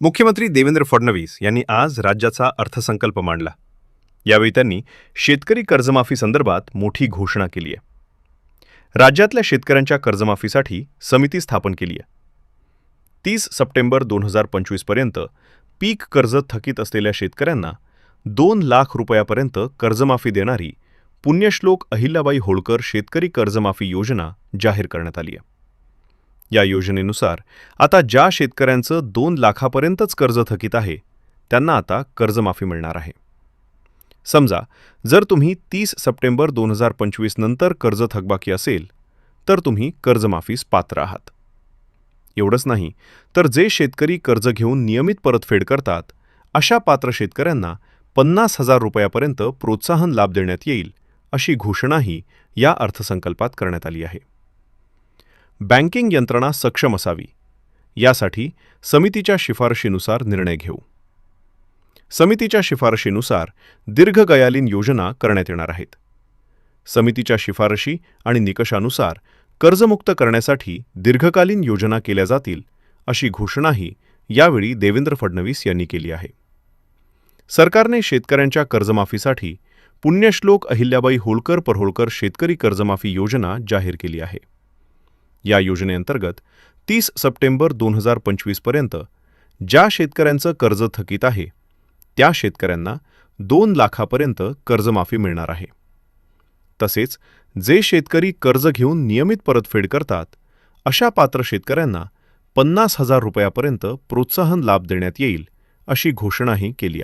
मुख्यमंत्री देवेंद्र फडणवीस यांनी आज राज्याचा अर्थसंकल्प मांडला. यावेळी त्यांनी शेतकरी कर्जमाफी संदर्भात मोठी घोषणा केली आहे. राज्यातल्या शेतकऱ्यांच्या कर्जमाफीसाठी समिती स्थापन केली आहे. 30 सप्टेंबर 2025 पर्यंत पीक कर्ज थकीत असलेल्या शेतकऱ्यांना 2 लाख रुपयापर्यंत कर्जमाफी देणारी पुण्यश्लोक अहिल्याबाई होळकर शेतकरी कर्जमाफी योजना जाहीर करण्यात आली आहे. या योजनेनुसार आता ज्या शेतकऱ्यांचं 2 लाखापर्यंतच कर्ज थकीत आहे त्यांना आता कर्जमाफी मिळणार आहे. समजा जर तुम्ही 30 सप्टेंबर 2025 नंतर कर्ज थकबाकी असेल तर तुम्ही कर्जमाफीस पात्र आहात. एवढंच नाही तर जे शेतकरी कर्ज घेऊन नियमित परतफेड करतात अशा पात्र शेतकऱ्यांना 50,000 रुपयापर्यंत प्रोत्साहन लाभ देण्यात येईल अशी घोषणाही या अर्थसंकल्पात करण्यात आली आहे. बँकिंग यंत्रणा सक्षम असावी यासाठी समितीच्या शिफारशीनुसार निर्णय घेऊ. समितीच्या शिफारशीनुसार दीर्घकालीन योजना करण्यात येणार आहेत. समितीच्या शिफारशी आणि निकषानुसार कर्जमुक्त करण्यासाठी दीर्घकालीन योजना केल्या जातील अशी घोषणाही यावेळी देवेंद्र फडणवीस यांनी केली आहे. सरकारने शेतकऱ्यांच्या कर्जमाफीसाठी पुण्यश्लोक अहिल्याबाई होळकर परोळकर शेतकरी कर्जमाफी योजना जाहीर केली आहे. या योजनेअंतर्गत 30 सप्टेंबर 2025 पर्यंत ज्या शेतकऱ्यांचं कर्ज थकीत आहे त्या शेतकऱ्यांना 2 लाखापर्यंत कर्जमाफी मिळणार आहे. तसेच जे शेतकरी कर्ज घेऊन नियमित परतफेड करतात अशा पात्र शेतकऱ्यांना 50,000 रुपयापर्यंत प्रोत्साहन लाभ देण्यात येईल अशी घोषणाही केली